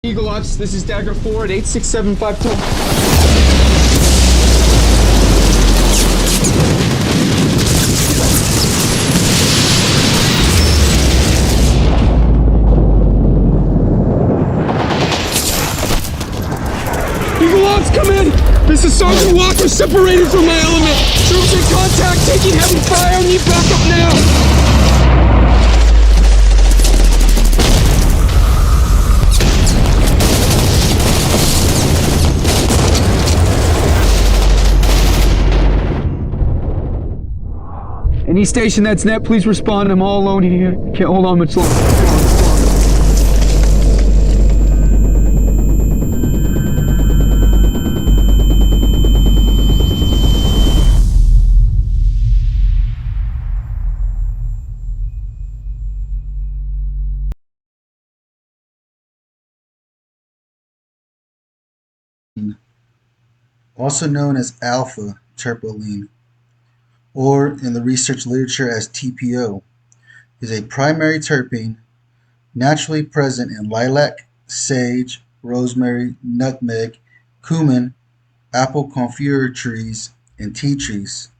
Eagle Ops, this is Dagger 4 at 86752. Eagle Ops, come in! This is Sergeant Walker separated from my element. Troops in contact, taking heavy fire, need backup now. Any station that's net, please respond. I'm all alone here. Can't hold on much longer. Also known as alpha terpinolene, or in the research literature as TPO, is a primary terpene naturally present in lilac, sage, rosemary, nutmeg, cumin, apple conifera trees, and tea trees.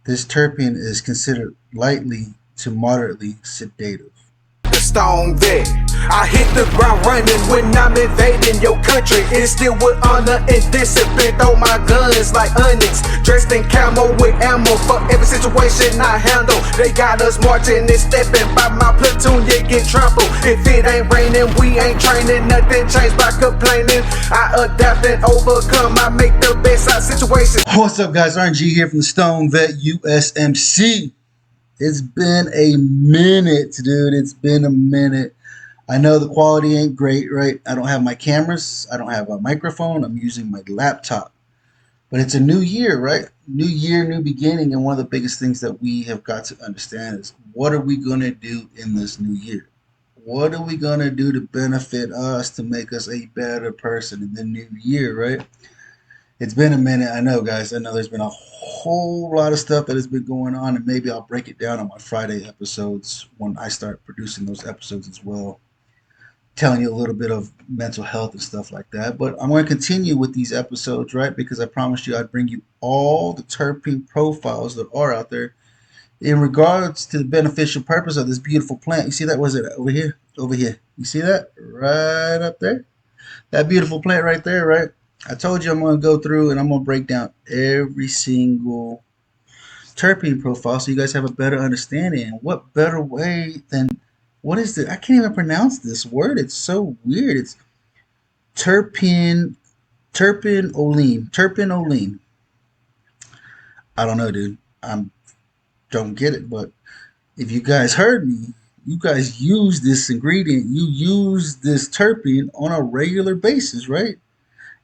This terpene is considered lightly to moderately sedative. Stone vet. I hit the ground running when I'm invading your country. It's still with honor and discipline. Throw my guns like onyx, dressed in camo with ammo for every situation I handle. They got us marching and stepping by my platoon, you get trampled. If it ain't raining, we ain't training. Nothing changed by complaining. I adapt and overcome. I make the best out of situations. What's up, guys? RNG here from the Stone Vet USMC. It's been a minute, dude. It's been a minute. I know the quality ain't great, right? I don't have my cameras. I don't have a microphone. I'm using my laptop. But it's a new year, right? New year, new beginning. And one of the biggest things that we have got to understand is, what are we going to do in this new year? What are we going to do to benefit us, to make us a better person in the new year, right? It's been a minute. I know, guys. I know there's been a whole lot of stuff that has been going on, and maybe I'll break it down on my Friday episodes when I start producing those episodes as well, telling you a little bit of mental health and stuff like that. But I'm going to continue with these episodes, right? Because I promised you I'd bring you all the terpene profiles that are out there in regards to the beneficial purpose of this beautiful plant. You see that? Was it over here? Over here. You see that? Right up there? That beautiful plant right there, right? I told you I'm going to go through and I'm going to break down every single terpene profile so you guys have a better understanding. And what better way than, what is it? I can't even pronounce this word. It's so weird. It's terpinolene. I don't know, dude. I don't get it. But if you guys heard me, you guys use this ingredient. You use this terpene on a regular basis, right?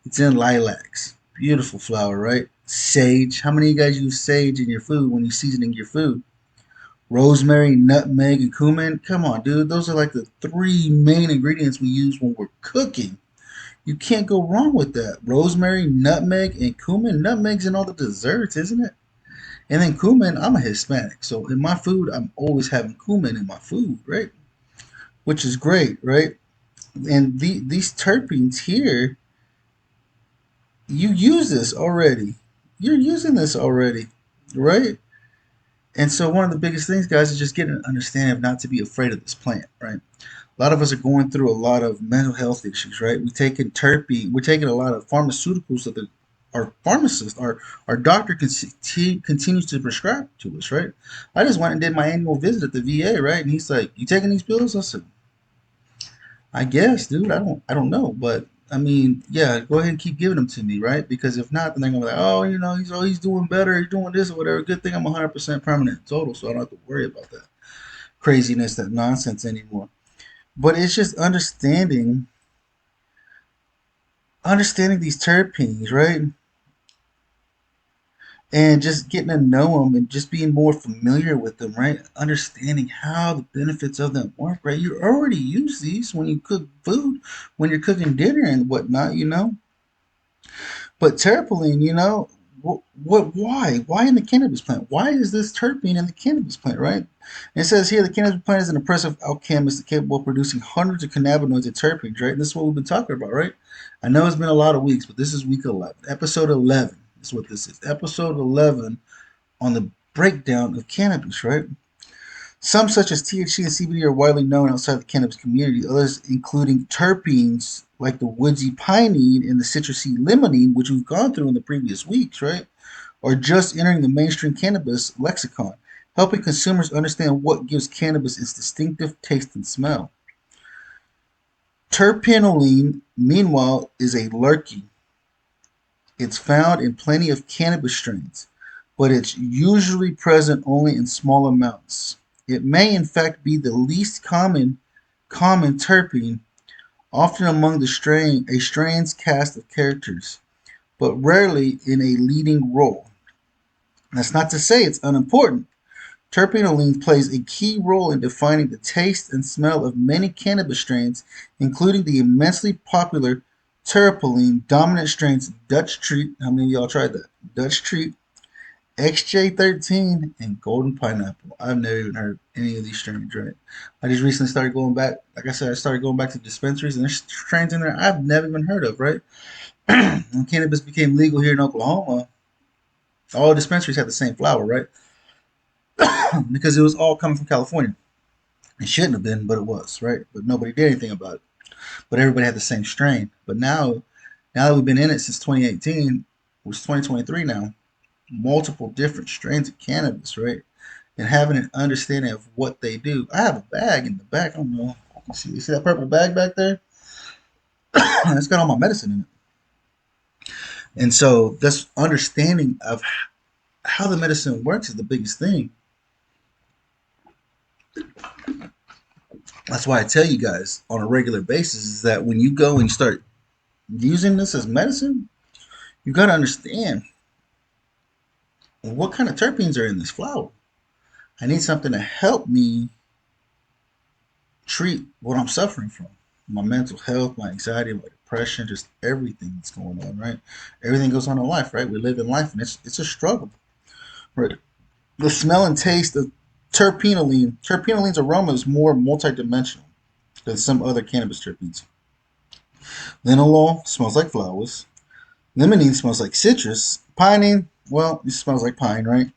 It's in lilacs. Beautiful flower, right? Sage. How many of you guys use sage in your food when you're seasoning your food? Rosemary, nutmeg, and cumin. Come on, dude. Those are like the three main ingredients we use when we're cooking. You can't go wrong with that. Rosemary, nutmeg, and cumin. Nutmeg's in all the desserts, isn't it? And then cumin, I'm a Hispanic. So in my food, I'm always having cumin in my food, right? Which is great, right? And these terpenes here, you use this already. You're using this already, right? And so one of the biggest things, guys, is just getting an understanding of not to be afraid of this plant, right? A lot of us are going through a lot of mental health issues, right? We're taking terpene. We're taking a lot of pharmaceuticals that our pharmacist, our doctor continues to prescribe to us, right? I just went and did my annual visit at the VA, right? And he's like, "You taking these pills?" I said, "I guess, dude. I don't know, but I mean, yeah, go ahead and keep giving them to me, right? Because if not, then they're gonna be like, oh, you know, he's doing better, he's doing this or whatever. Good thing I'm 100% permanent total, so I don't have to worry about that craziness, that nonsense anymore." But it's just understanding these terpenes, right? And just getting to know them and just being more familiar with them, right? Understanding how the benefits of them work, right? You already use these when you cook food, when you're cooking dinner and whatnot, you know. But terpinolene, you know, why in the cannabis plant? Why is this terpene in the cannabis plant, right? And it says here the cannabis plant is an impressive alchemist capable of producing hundreds of cannabinoids and terpenes, right? And this is what we've been talking about, right? I know it's been a lot of weeks, but this is week 11. Episode 11 is what this is. Episode 11 on the breakdown of cannabis, right? Some, such as THC and CBD, are widely known outside the cannabis community. Others, including terpenes like the woodsy pinene and the citrusy limonene, which we've gone through in the previous weeks, right, are just entering the mainstream cannabis lexicon, helping consumers understand what gives cannabis its distinctive taste and smell. Terpinolene, meanwhile, is a lurky. It's found in plenty of cannabis strains, but it's usually present only in small amounts. It may in fact be the least common terpene, often among a strain's cast of characters, but rarely in a leading role. That's not to say it's unimportant. Terpinolene plays a key role in defining the taste and smell of many cannabis strains, including the immensely popular terpinolene dominant strains Dutch Treat. How many of y'all tried that? Dutch Treat, XJ13, and Golden Pineapple. I've never even heard any of these strains, right? I just recently started going back. Like I said, I started going back to dispensaries, and there's strains in there I've never even heard of, right? When cannabis became legal here in Oklahoma, all dispensaries had the same flower, right? Because it was all coming from California. It shouldn't have been, but it was, right? But nobody did anything about it. But everybody had the same strain. But now that we've been in it since 2018, which is 2023 now, multiple different strains of cannabis, right? And having an understanding of what they do. I have a bag in the back. I don't know. You see that purple bag back there? It's got all my medicine in it. And so this understanding of how the medicine works is the biggest thing. That's why I tell you guys on a regular basis is that when you go and you start using this as medicine, you got to understand what kind of terpenes are in this flower. I need something to help me treat what I'm suffering from. My mental health, my anxiety, my depression, just everything that's going on, right? Everything goes on in life, right? We live in life and it's a struggle. Right? The smell and taste of terpinolene. Terpinolene's aroma is more multidimensional than some other cannabis terpenes. Linalool smells like flowers. Limonene smells like citrus. Pinene, well, it smells like pine, right?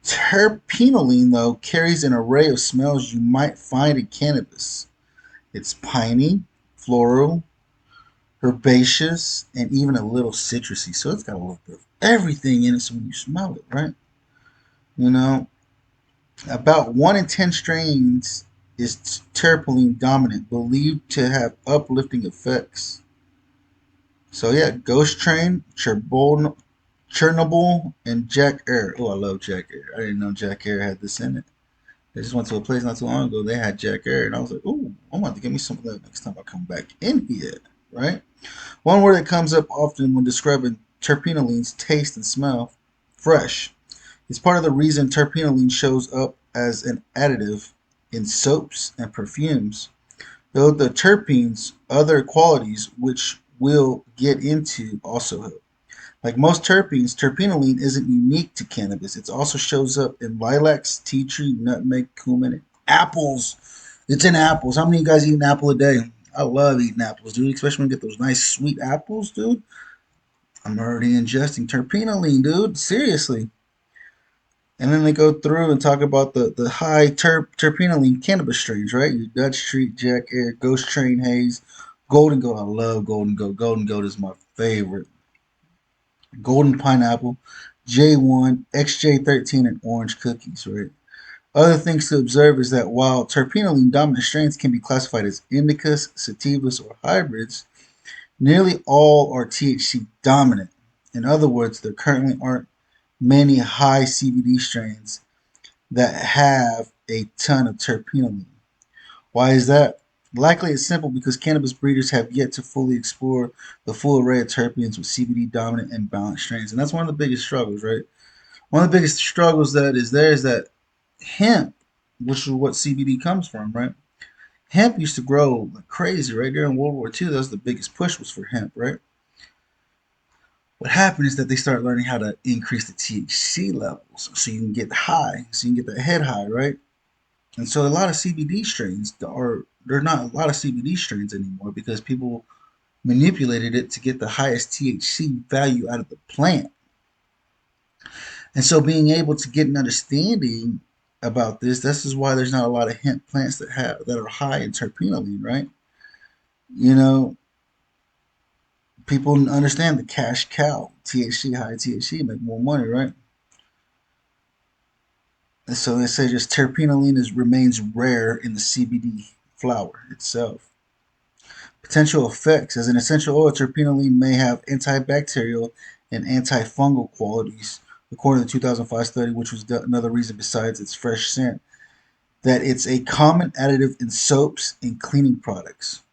Terpinolene, though, carries an array of smells you might find in cannabis. It's piney, floral, herbaceous, and even a little citrusy. So it's got a little bit of everything in it. So when you smell it, right? You know, about 1 in 10 strains is terpinolene dominant, believed to have uplifting effects. So yeah, Ghost Train, Chernobyl, and Jack Air. Oh, I love Jack Air. I didn't know Jack Air had this in it. I just went to a place not too long ago. They had Jack Air, and I was like, "Ooh, I'm going to get me some of that next time I come back in here." Right? One word that comes up often when describing terpinolene's taste and smell: fresh. It's part of the reason terpinolene shows up as an additive in soaps and perfumes. Though the terpenes, other qualities which we'll get into also help. Like most terpenes, terpinolene isn't unique to cannabis. It also shows up in lilacs, tea tree, nutmeg, cumin, and apples. It's in apples. How many of you guys eat an apple a day? I love eating apples, dude. Especially when you get those nice sweet apples, dude. I'm already ingesting terpinolene, dude. Seriously. And then they go through and talk about the high terpinolene cannabis strains, right? Your Dutch Street, Jack Air, Ghost Train Haze, Golden Goat. I love Golden Goat. Golden Goat is my favorite. Golden Pineapple, J1, XJ13, and Orange Cookies, right? Other things to observe is that while terpinolene dominant strains can be classified as indicas, sativas, or hybrids, nearly all are THC dominant. In other words, there currently aren't many high CBD strains that have a ton of terpinolene. Why is that? Likely it's simple because cannabis breeders have yet to fully explore the full array of terpenes with CBD dominant and balanced strains. And that's one of the biggest struggles, right? One of the biggest struggles that is there is that hemp, which is what CBD comes from, right? Hemp used to grow like crazy, right? During World War II, that was the biggest push was for hemp, right? What happened is that they start learning how to increase the THC levels so you can get high, so you can get the head high, right? And so a lot of CBD strains are there are not a lot of CBD strains anymore because people manipulated it to get the highest THC value out of the plant. And so being able to get an understanding about this is why there's not a lot of hemp plants that are high in terpinolene, right? You know, people understand the cash cow, THC, high THC, make more money, right? And so they say just terpinolene remains rare in the CBD flower itself. Potential effects. As an essential oil, terpinolene may have antibacterial and antifungal qualities, according to the 2005 study, which was another reason besides its fresh scent, that it's a common additive in soaps and cleaning products.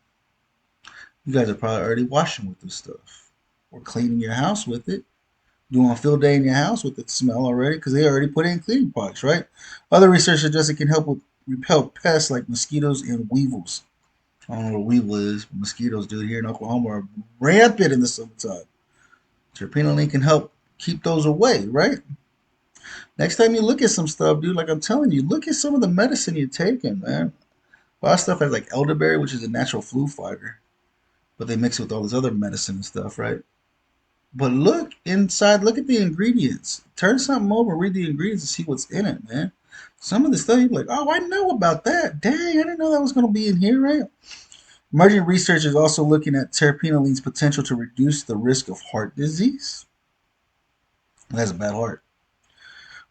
You guys are probably already washing with this stuff or cleaning your house with it, doing a field day in your house with the smell already because they already put in cleaning products, right? Other research suggests it can help with repel pests like mosquitoes and weevils. I don't know what weevil is, but mosquitoes, dude, here in Oklahoma are rampant in the summertime. Terpinolene can help keep those away, right? Next time you look at some stuff, dude, like I'm telling you, look at some of the medicine you're taking, man. A lot of stuff has like elderberry, which is a natural flu fighter, but they mix it with all this other medicine and stuff, right? But look inside, look at the ingredients. Turn something over, read the ingredients, and see what's in it, man. Some of the stuff you're like, oh, I know about that. Dang, I didn't know that was going to be in here, right? Emerging research is also looking at terpenolene's potential to reduce the risk of heart disease. That's a bad heart.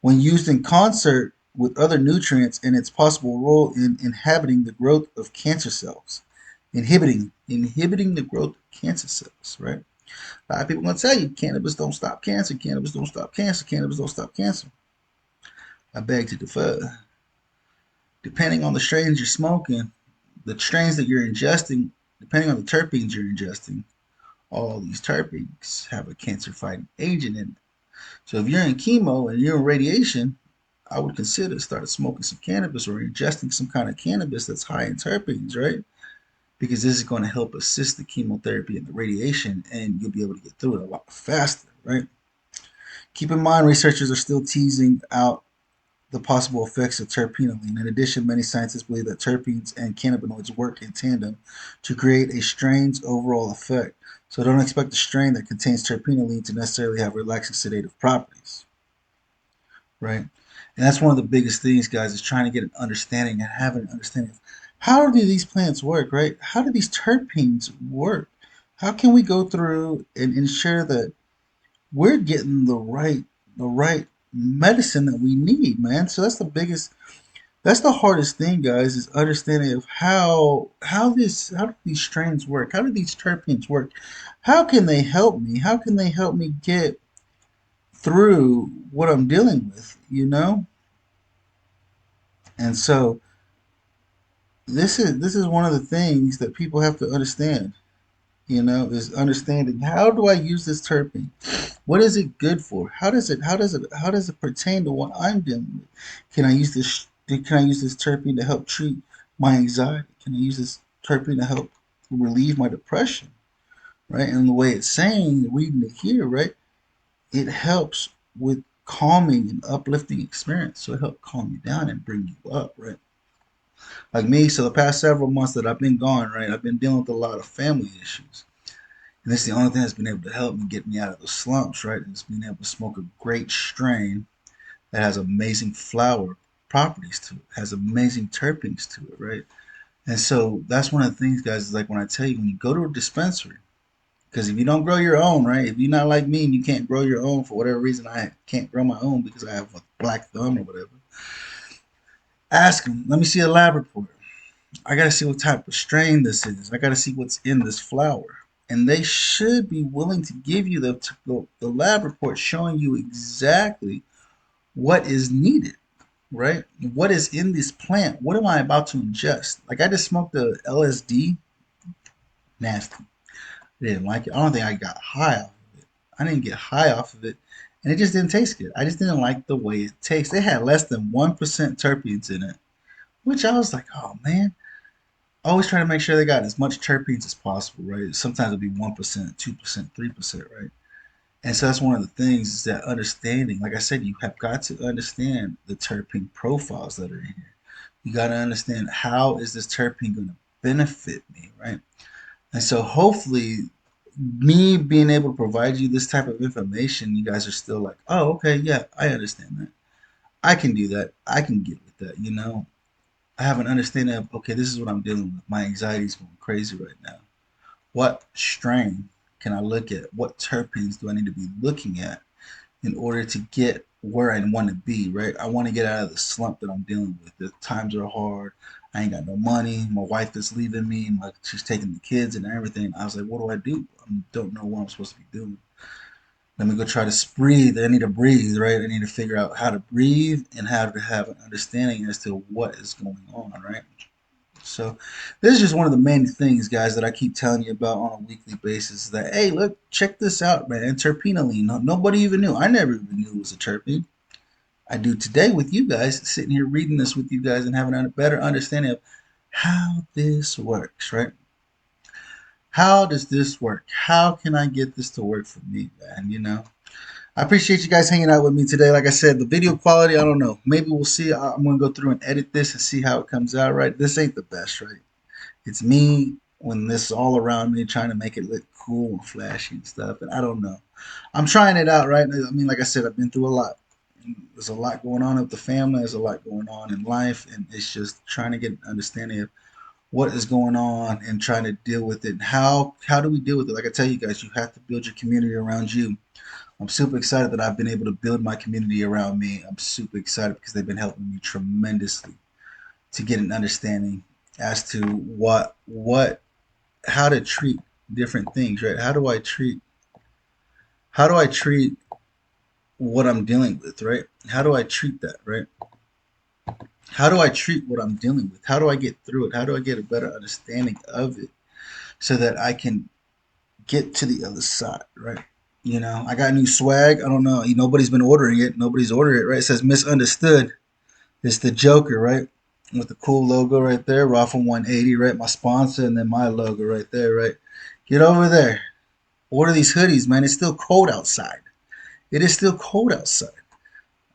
When used in concert with other nutrients and its possible role in inhibiting the growth of cancer cells. Inhibiting the growth of cancer cells, right? A lot of people are gonna tell you cannabis don't stop cancer, cannabis don't stop cancer, cannabis don't stop cancer. I beg to differ. Depending on the strains you're smoking, the strains that you're ingesting, depending on the terpenes you're ingesting, all these terpenes have a cancer fighting agent in it. So if you're in chemo and you're in radiation, I would consider start smoking some cannabis or ingesting some kind of cannabis that's high in terpenes, right? Because this is going to help assist the chemotherapy and the radiation, and you'll be able to get through it a lot faster, right? Keep in mind, researchers are still teasing out the possible effects of terpinolene. In addition, many scientists believe that terpenes and cannabinoids work in tandem to create a strain's overall effect. So don't expect a strain that contains terpinolene to necessarily have relaxing sedative properties, right? And that's one of the biggest things, guys, is trying to get an understanding and having an understanding of how do these plants work, right? How do these terpenes work? How can we go through and ensure that we're getting the right medicine that we need, man? So that's the hardest thing, guys, is understanding of how do these strains work? How do these terpenes work? How can they help me? How can they help me get through what I'm dealing with, you know? And so this is one of the things that people have to understand, is understanding how do I use this terpene? What is it good for? How does it pertain to what I'm dealing with? Can I use this terpene to help treat my anxiety? Can I use this terpene to help relieve my depression? Right? And the way it's saying, reading it here, right? It helps with calming and uplifting experience. So it helps calm you down and bring you up, right? Like me, so the past several months that I've been gone, right, I've been dealing with a lot of family issues. And it's the only thing that's been able to help me get me out of those slumps, right? Is being able to smoke a great strain that has amazing flower properties to it, has amazing terpenes to it, right? And so that's one of the things, guys, is like when I tell you, when you go to a dispensary, because if you don't grow your own, right? If you're not like me and you can't grow your own for whatever reason, I can't grow my own because I have a black thumb or whatever. Ask them, let me see a lab report. I got to see what type of strain this is. I got to see what's in this flower. And they should be willing to give you the lab report showing you exactly what is needed, right? What is in this plant? What am I about to ingest? Like I just smoked the LSD. Nasty. I didn't like it. I don't think I got high off of it. I didn't get high off of it. And it just didn't taste good. I just didn't like the way it tastes. It had less than 1% terpenes in it, which I was like, oh man. Always try to make sure they got as much terpenes as possible, right? Sometimes it'll be 1%, 2%, 3%, right? And so that's one of the things is that understanding, like I said, you have got to understand the terpene profiles that are in here. You got to understand how is this terpene going to benefit me, right? And so hopefully me being able to provide you this type of information, you guys are still like, oh, okay, yeah, I understand that. I can do that. I can get with that, you know. I have an understanding of, okay, this is what I'm dealing with. My anxiety is going crazy right now. What strain can I look at? What terpenes do I need to be looking at in order to get where I want to be, right? I want to get out of the slump that I'm dealing with. The times are hard. I ain't got no money. My wife is leaving me. She's taking the kids and everything. I was like, what do? I don't know what I'm supposed to be doing. Let me go try to breathe. I need to breathe, right? I need to figure out how to breathe and how to have an understanding as to what is going on, right? So this is just one of the main things, guys, that I keep telling you about on a weekly basis. That, hey, look, check this out, man. Terpinolene. Nobody even knew. I never even knew it was a terpene. I do today with you guys, sitting here reading this with you guys and having a better understanding of how this works, right? How does this work? How can I get this to work for me, man? You know, I appreciate you guys hanging out with me today. Like I said, the video quality, I don't know. Maybe we'll see. I'm going to go through and edit this and see how it comes out, right? This ain't the best, right? It's me when this is all around me trying to make it look cool and flashy and stuff. And I don't know. I'm trying it out, right? I mean, like I said, I've been through a lot. There's a lot going on with the family. There's a lot going on in life. And it's just trying to get an understanding of what is going on and trying to deal with it. How do we deal with it? Like I tell you guys, you have to build your community around you. I'm super excited that I've been able to build my community around me. I'm super excited because they've been helping me tremendously to get an understanding as to how to treat different things, right? How do I treat what I'm dealing with, right? How do I treat that, right? How do I treat what I'm dealing with? How do I get through it? How do I get a better understanding of it so that I can get to the other side, right? You know, I got new swag. I don't know. Nobody's been ordering it. Nobody's ordered it, right? It says Misunderstood. It's the Joker, right? With the cool logo right there. Raffle 180, right? My sponsor, and then my logo right there, right? Get over there. Order these hoodies, man. It's still cold outside. It is still cold outside.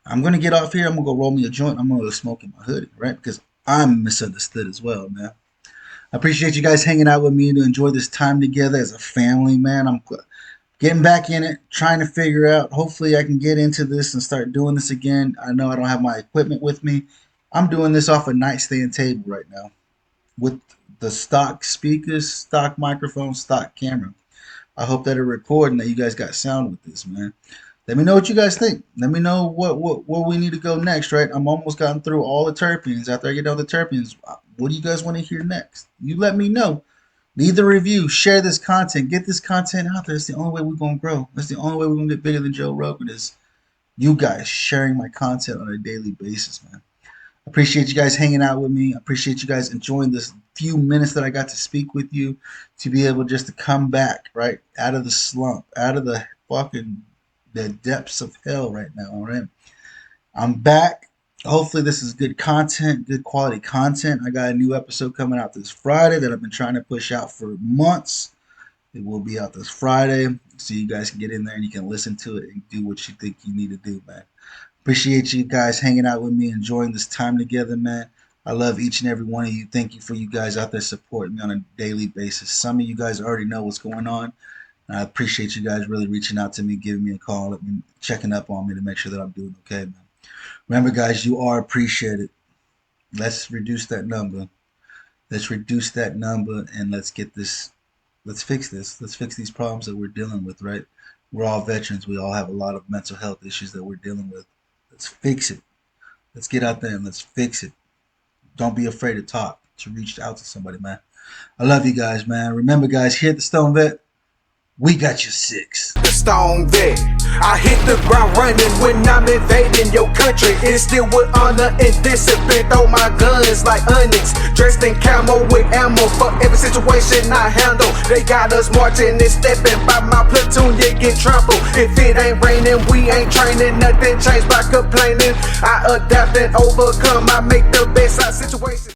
I'm going to get off here. I'm going to go roll me a joint. I'm going to go smoke in my hoodie, right? Because I'm misunderstood as well, man. I appreciate you guys hanging out with me to enjoy this time together as a family, man. I'm getting back in it, trying to figure out. Hopefully I can get into this and start doing this again. I know I don't have my equipment with me. I'm doing this off a nightstand table right now with the stock speakers, stock microphone, stock camera. I hope that it record and that you guys got sound with this, man. Let me know what you guys think. Let me know what we need to go next, right? I'm almost gotten through all the terpenes. After I get done with the terpenes, what do you guys want to hear next? You let me know. Leave the review. Share this content. Get this content out there. It's the only way we're going to grow. That's the only way we're going to get bigger than Joe Rogan is you guys sharing my content on a daily basis, man. I appreciate you guys hanging out with me. I appreciate you guys enjoying this few minutes that I got to speak with you, to be able just to come back, right, out of the slump, out of the depths of hell right now, all right? I'm back. Hopefully this is good content, good quality content. I got a new episode coming out this Friday that I've been trying to push out for months. It will be out this Friday, so you guys can get in there and you can listen to it and do what you think you need to do, man. Appreciate you guys hanging out with me, enjoying this time together, man. I love each and every one of you. Thank you for you guys out there supporting me on a daily basis. Some of you guys already know what's going on. I appreciate you guys really reaching out to me, giving me a call, checking up on me to make sure that I'm doing okay, man. Remember, guys, you are appreciated. Let's reduce that number. Let's reduce that number and let's get this. Let's fix this. Let's fix these problems that we're dealing with, right? We're all veterans. We all have a lot of mental health issues that we're dealing with. Let's fix it. Let's get out there and let's fix it. Don't be afraid to talk, to reach out to somebody, man. I love you guys, man. Remember, guys, here at the Stone Vet, we got your six. The Stone Vet. I hit the ground running when I'm invading your country. And still with honor and discipline. Throw my guns like onyx. Dressed in camo with ammo for every situation I handle. They got us marching and stepping by my platoon. You get trampled. If it ain't raining, we ain't training. Nothing changed by complaining. I adapt and overcome. I make the best out of situations.